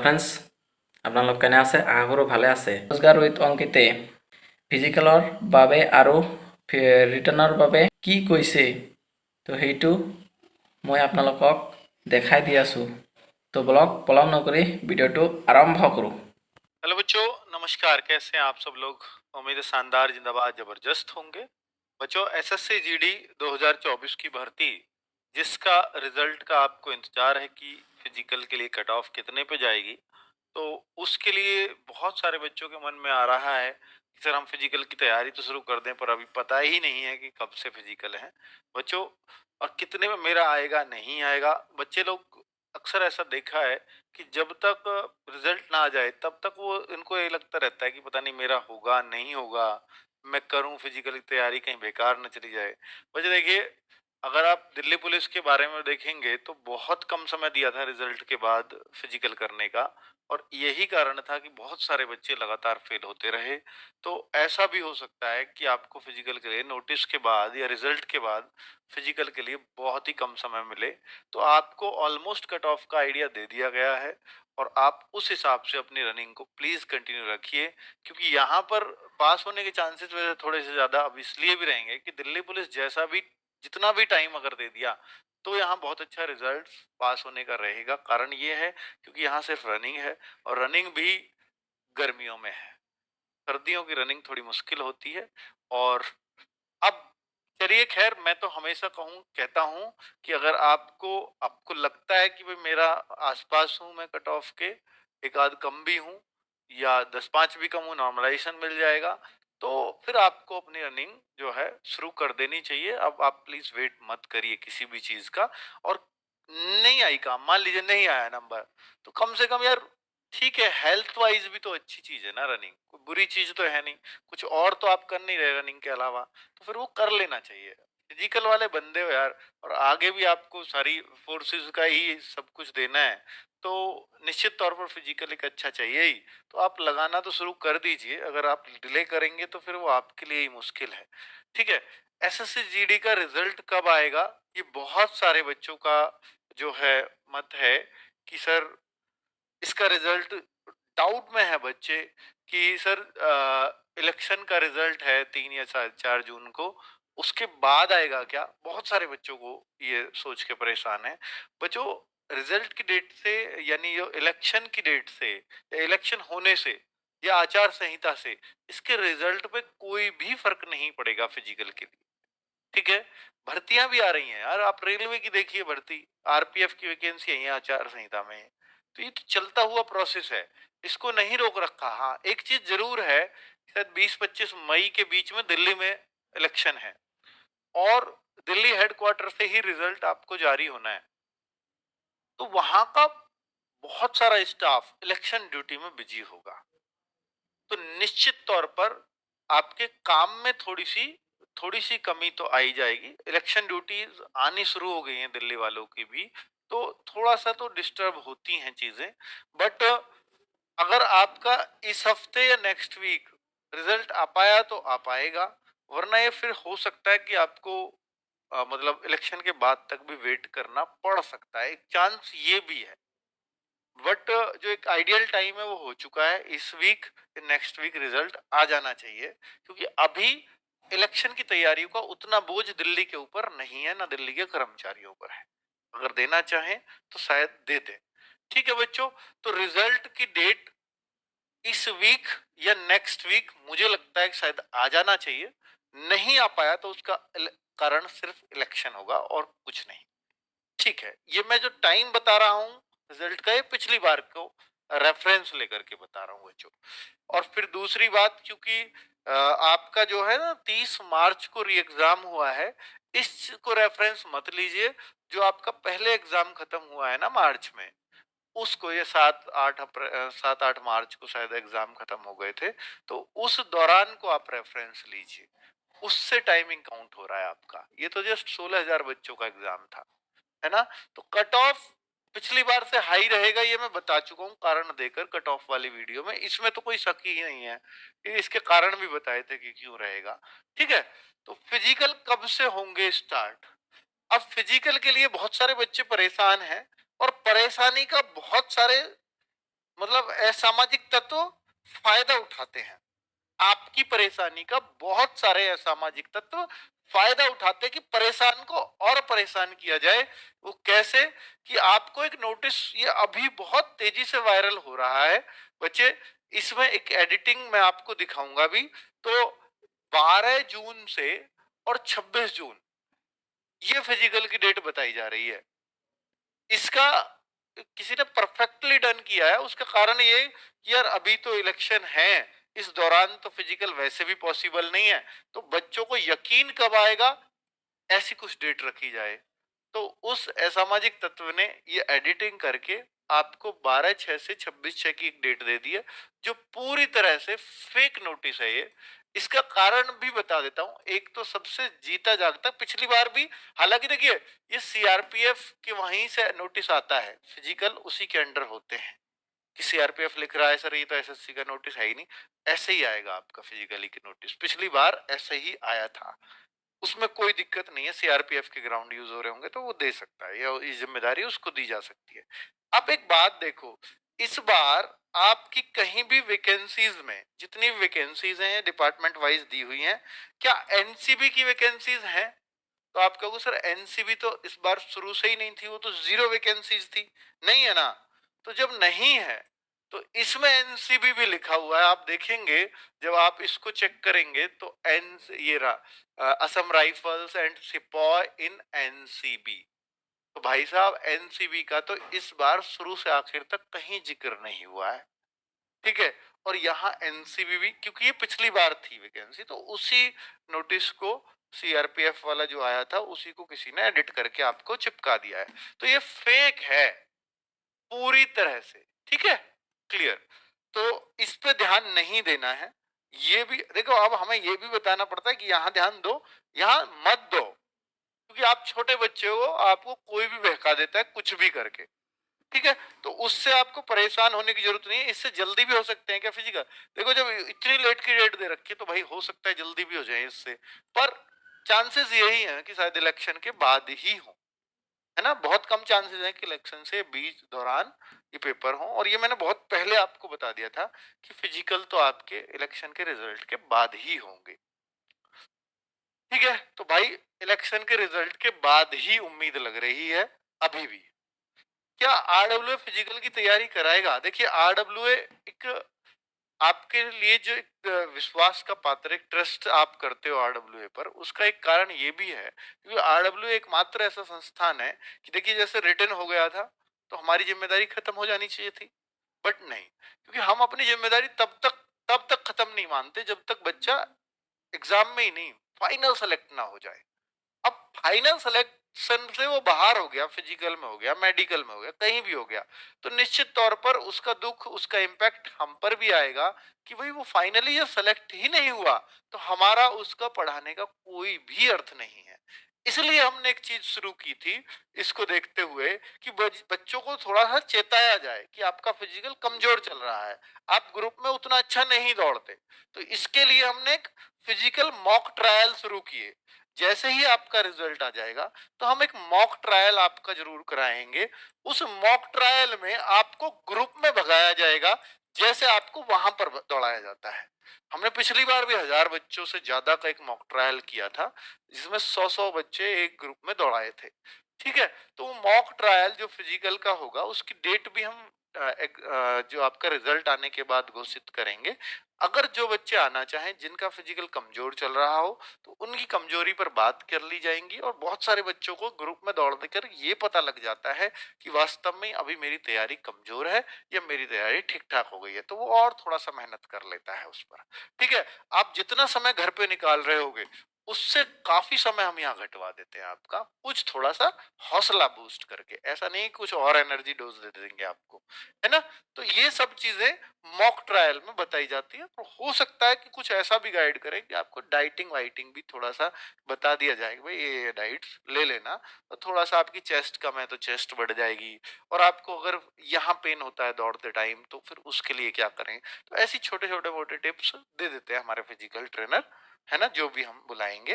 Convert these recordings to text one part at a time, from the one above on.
Friends, আপোনালোক কেনে আছে? আশা কৰোঁ ভালে আছে। ৰোজগাৰ উইথ অংকিতে ফিজিকেলৰ বাবে আৰু ৰিটাৰ্ণৰ বাবে কি কৈছে তো সেইটো মই আপোনালোকক দেখাই দি আছোঁ। तो ब्लॉग पलम नौकरी वीडियो टू आरंभ करूँ। हेलो बच्चों, नमस्कार। कैसे हैं आप सब लोग? उम्मीद है शानदार, जिंदाबाद, जबरदस्त होंगे। बच्चों, एसएससी जीडी 2024 की भर्ती जिसका रिजल्ट का आपको इंतजार है कि फिजिकल के लिए कट ऑफ कितने पे जाएगी, तो उसके लिए बहुत सारे बच्चों के मन में आ रहा है कि सर हम फिजिकल की तैयारी तो शुरू कर दें, पर अभी पता ही नहीं है कि कब से फिजिकल है बच्चों, और कितने में मेरा आएगा नहीं आएगा। बच्चे लोग अक्सर ऐसा देखा है कि जब तक रिजल्ट ना आ जाए तब तक वो इनको ये लगता रहता है कि पता नहीं मेरा होगा नहीं होगा, मैं करूं फिजिकल की तैयारी कहीं बेकार न चली जाए। वजह देखिए, अगर आप दिल्ली पुलिस के बारे में देखेंगे तो बहुत कम समय दिया था रिजल्ट के बाद फिजिकल करने का, और यही कारण था कि बहुत सारे बच्चे लगातार फेल होते रहे। तो ऐसा भी हो सकता है कि आपको फिजिकल के लिए नोटिस के बाद या रिजल्ट के बाद फिजिकल के लिए बहुत ही कम समय मिले। तो आपको ऑलमोस्ट कट ऑफ का आइडिया दे दिया गया है, और आप उस हिसाब से अपनी रनिंग को प्लीज कंटिन्यू रखिए, क्योंकि यहाँ पर पास होने के चांसेस वैसे थोड़े से ज्यादा अब इसलिए भी रहेंगे कि दिल्ली पुलिस जैसा भी जितना भी टाइम अगर दे दिया तो यहाँ बहुत अच्छा रिजल्ट पास होने का रहेगा। कारण ये है क्योंकि यहाँ सिर्फ रनिंग है, और रनिंग भी गर्मियों में है। सर्दियों की रनिंग थोड़ी मुश्किल होती है। और अब चलिए, खैर, मैं तो हमेशा कहता हूं कि अगर आपको आपको लगता है कि भाई मेरा आसपास हूं मैं कट ऑफ के, एक आध कम भी हूं या 10-5 भी कम हूं, नॉर्मलाइजेशन मिल जाएगा, तो फिर आपको अपनी रनिंग जो है शुरू कर देनी चाहिए। अब आप प्लीज वेट मत करिए किसी भी चीज का। और नहीं आई काम, मान लीजिए नहीं आया नंबर, तो कम से कम यार ठीक है, हेल्थ वाइज भी तो अच्छी चीज है ना रनिंग, कोई बुरी चीज तो है नहीं। कुछ और तो आप कर नहीं रहे रनिंग के अलावा, तो फिर वो कर लेना चाहिए। फिजिकल वाले बंदे हो यार, और आगे भी आपको सारी फोर्सेस का ही सब कुछ देना है, तो निश्चित तौर पर फिजिकल एक अच्छा चाहिए ही। तो आप लगाना तो शुरू कर दीजिए। अगर आप डिले करेंगे तो फिर वो आपके लिए ही मुश्किल है। ठीक है, एसएससी जीडी का रिजल्ट कब आएगा, ये बहुत सारे बच्चों का जो है मत है कि सर इसका रिजल्ट डाउट में है बच्चे कि सर इलेक्शन का रिजल्ट है 3 या 4 जून को, उसके बाद आएगा क्या। बहुत सारे बच्चों को ये सोच के परेशान है। बच्चों, रिजल्ट की डेट से, यानी जो इलेक्शन की डेट से या इलेक्शन होने से या आचार संहिता से, इसके रिजल्ट पे कोई भी फर्क नहीं पड़ेगा फिजिकल के लिए। ठीक है, भर्तियां भी आ रही हैं यार, आप रेलवे की देखिए भर्ती, आरपीएफ की वैकेंसी है आचार संहिता में, तो ये तो चलता हुआ प्रोसेस है, इसको नहीं रोक रखा। हाँ, एक चीज जरूर है, शायद 20-25 मई के बीच में दिल्ली में इलेक्शन है, और दिल्ली हेडक्वार्टर से ही रिजल्ट आपको जारी होना है, तो वहां का बहुत सारा स्टाफ इलेक्शन ड्यूटी में बिजी होगा। तो निश्चित तौर पर आपके काम में थोड़ी सी कमी तो आई जाएगी। इलेक्शन ड्यूटीज आनी शुरू हो गई हैं दिल्ली वालों की भी, तो थोड़ा सा तो डिस्टर्ब होती हैं चीजें। बट अगर आपका इस हफ्ते या नेक्स्ट वीक रिजल्ट आ पाया तो आ पाएगा, वरना ये फिर हो सकता है कि आपको मतलब इलेक्शन के बाद तक भी वेट करना पड़ सकता है। एक चांस ये भी है। बट जो एक आइडियल टाइम है वो हो चुका है। इस वीक, नेक्स्ट वीक रिजल्ट आ जाना चाहिए, क्योंकि अभी इलेक्शन की तैयारियों का उतना बोझ दिल्ली के ऊपर नहीं है, ना दिल्ली के कर्मचारियों पर है। अगर देना चाहें तो शायद दे दें। ठीक है बच्चों, तो रिजल्ट की डेट इस वीक या नेक्स्ट वीक मुझे लगता है कि शायद आ जाना चाहिए। नहीं आ पाया तो उसका कारण सिर्फ इलेक्शन होगा और कुछ नहीं। ठीक है, ये मैं जो टाइम बता रहा हूँ रिजल्ट का, ये पिछली बार को रेफरेंस लेकर के बता रहा हूँ बच्चों। और फिर दूसरी बात, क्योंकि आपका जो है ना 30 मार्च को री एग्जाम हुआ है, इसको रेफरेंस मत लीजिए। जो आपका पहले एग्जाम खत्म हुआ है ना मार्च में, उसको, ये 7-8 मार्च को शायद एग्जाम खत्म हो गए थे, तो उस दौरान को आप रेफरेंस लीजिए, उससे टाइमिंग काउंट हो रहा है आपका। ये तो जस्ट 16,000 बच्चों का एग्जाम था, है ना। तो कट ऑफ पिछली बार से हाई रहेगा, ये मैं बता चुका हूँ कारण देकर कट ऑफ वाली वीडियो में, इसमें तो कोई शक ही नहीं है। इसके कारण भी बताए थे कि क्यों रहेगा। ठीक है, तो फिजिकल कब से होंगे स्टार्ट। अब फिजिकल के लिए बहुत सारे बच्चे परेशान हैं, और परेशानी का बहुत सारे मतलब असामाजिक तत्व फायदा उठाते हैं आपकी परेशानी का। बहुत सारे असामाजिक तत्व फायदा उठाते हैं कि परेशान को और परेशान किया जाए। वो कैसे कि आपको एक नोटिस, ये अभी बहुत तेजी से वायरल हो रहा है बच्चे, इसमें एक एडिटिंग मैं आपको दिखाऊंगा भी। तो 12 जून से और 26 जून ये फिजिकल की डेट बताई जा रही है। इसका किसी ने परफेक्टली डन किया है। उसका कारण ये कि यार अभी तो इलेक्शन है, इस दौरान तो फिजिकल वैसे भी पॉसिबल नहीं है, तो बच्चों को यकीन कब आएगा, ऐसी कुछ डेट रखी जाए। तो उस असामाजिक तत्व ने ये एडिटिंग करके आपको 12/6 से 26/6 की एक डेट दे दी है, जो पूरी तरह से फेक नोटिस है ये। इसका कारण भी बता देता हूं। एक तो सबसे जीता जागता, पिछली बार भी, हालांकि देखिए ये सीआरपीएफ के वहीं से नोटिस आता है, फिजिकल उसी के अंडर होते हैं कि सीआरपीएफ लिख रहा है सर ये तो एसएससी का नोटिस है ही नहीं, ऐसे ही आएगा आपका फिजिकली की नोटिस। पिछली बार ऐसे ही आया था, उसमें कोई दिक्कत नहीं है। सीआरपीएफ के ग्राउंड यूज हो रहे होंगे तो वो दे सकता है, या ये जिम्मेदारी उसको दी जा सकती है। अब एक बात देखो, इस बार आपकी कहीं भी वैकेंसीज में, जितनी वैकेंसीज हैं डिपार्टमेंट वाइज दी हुई हैं, क्या एनसीबी की वैकेंसीज हैं? तो आप कहोगे सर एनसीबी तो इस बार शुरू से ही नहीं थी, वो तो 0 वैकेंसीज थी। नहीं है ना? तो जब नहीं है तो इसमें एनसीबी भी लिखा हुआ है, आप देखेंगे जब आप इसको चेक करेंगे तो एन ये रहा Assam rifles and sepoy in NCB. तो भाई साहब एनसीबी का तो इस बार शुरू से आखिर तक कहीं जिक्र नहीं हुआ है, ठीक है। और यहाँ एनसीबी भी, क्योंकि ये पिछली बार थी वैकेंसी, तो उसी नोटिस को सीआरपीएफ वाला जो आया था उसी को किसी ने एडिट करके आपको चिपका दिया है। तो ये फेक है पूरी तरह से, ठीक है, क्लियर। तो इस पे ध्यान नहीं देना है। ये भी देखो, अब हमें ये भी बताना पड़ता है कि यहाँ ध्यान दो, यहाँ मत दो, क्योंकि आप छोटे बच्चे हो, आपको कोई भी बहका देता है कुछ भी करके, ठीक है। तो उससे आपको परेशान होने की जरूरत नहीं है। इससे जल्दी भी हो सकते हैं क्या फिजिकल? देखो जब इतनी लेट की डेट दे रखी है तो भाई हो सकता है जल्दी भी हो जाए इससे, पर चांसेस यही है कि शायद इलेक्शन के बाद ही हो, है ना। बहुत कम चांसेस है कि इलेक्शन से बीच दौरान ये पेपर हो। और ये मैंने बहुत पहले आपको बता दिया था कि फिजिकल तो आपके इलेक्शन के रिजल्ट के बाद ही होंगे, ठीक है। तो भाई इलेक्शन के रिजल्ट के बाद ही उम्मीद लग रही है अभी भी। क्या आरडब्ल्यूए फिजिकल की तैयारी कराएगा? देखिए आरडब्ल्यूए एक आपके लिए जो एक विश्वास का पात्र, एक ट्रस्ट आप करते हो आरडब्ल्यूए पर, उसका एक कारण ये भी है क्योंकि आरडब्ल्यूए एकमात्र ऐसा संस्थान है कि देखिए जैसे रिटर्न हो गया था तो हमारी जिम्मेदारी खत्म हो जानी चाहिए थी, बट नहीं, क्योंकि हम अपनी जिम्मेदारी तब तक खत्म नहीं मानते जब तक बच्चा एग्जाम में ही नहीं, फाइनल सेलेक्ट ना हो जाए। अब फाइनल सिलेक्शन से वो बाहर हो गया, फिजिकल में हो गया, मेडिकल में हो गया, कहीं भी हो गया, तो निश्चित तौर पर उसका दुख, उसका इम्पैक्ट हम पर भी आएगा कि भाई वो फाइनली जब सेलेक्ट ही नहीं हुआ तो हमारा उसका पढ़ाने का कोई भी अर्थ नहीं है। इसलिए हमने एक चीज शुरू की थी इसको देखते हुए कि बच्चों को थोड़ा सा चेताया जाए कि आपका फिजिकल कमजोर चल रहा है, आप ग्रुप में उतना अच्छा नहीं दौड़ते। तो इसके लिए हमने एक फिजिकल मॉक ट्रायल शुरू किए। जैसे ही आपका रिजल्ट आ जाएगा तो हम एक मॉक ट्रायल आपका जरूर कराएंगे। उस मॉक ट्रायल में आपको ग्रुप में भगाया जाएगा जैसे आपको वहां पर दौड़ाया जाता है। हमने पिछली बार भी 1000 बच्चों से ज्यादा का एक मॉक ट्रायल किया था जिसमें 100 बच्चे एक ग्रुप में दौड़ाए थे, ठीक है। तो मॉक ट्रायल जो फिजिकल का होगा उसकी डेट भी हम जो आपका रिजल्ट आने के बाद घोषित करेंगे। अगर जो बच्चे आना चाहें जिनका फिजिकल कमजोर चल रहा हो तो उनकी कमजोरी पर बात कर ली जाएंगी। और बहुत सारे बच्चों को ग्रुप में दौड़ देकर ये पता लग जाता है कि वास्तव में अभी मेरी तैयारी कमजोर है या मेरी तैयारी ठीक ठाक हो गई है, तो वो और थोड़ा सा मेहनत कर लेता है उस पर, ठीक है। आप जितना समय घर पे निकाल रहे होगे उससे काफी समय हम यहाँ घटवा देते हैं आपका, कुछ थोड़ा सा हौसला बूस्ट करके, ऐसा नहीं कुछ और एनर्जी डोज दे देंगे आपको, है ना। तो ये सब चीजें मॉक ट्रायल में बताई जाती है। तो हो सकता है कि कुछ ऐसा भी गाइड करें कि आपको डाइटिंग वाइटिंग भी थोड़ा सा बता दिया जाएगा, भाई ये डाइट ले लेना, तो थोड़ा सा आपकी चेस्ट कम है तो चेस्ट बढ़ जाएगी। और आपको अगर यहाँ पेन होता है दौड़ते टाइम तो फिर उसके लिए क्या करें। तो ऐसी छोटे छोटे मोटे टिप्स दे देते हैं हमारे फिजिकल ट्रेनर, है ना, जो भी हम बुलाएंगे।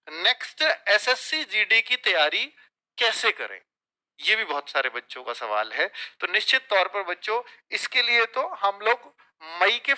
नेक्स्ट, एसएससी जीडी की तैयारी कैसे करें, ये भी बहुत सारे बच्चों का सवाल है। तो निश्चित तौर पर बच्चों इसके लिए तो हम लोग मई के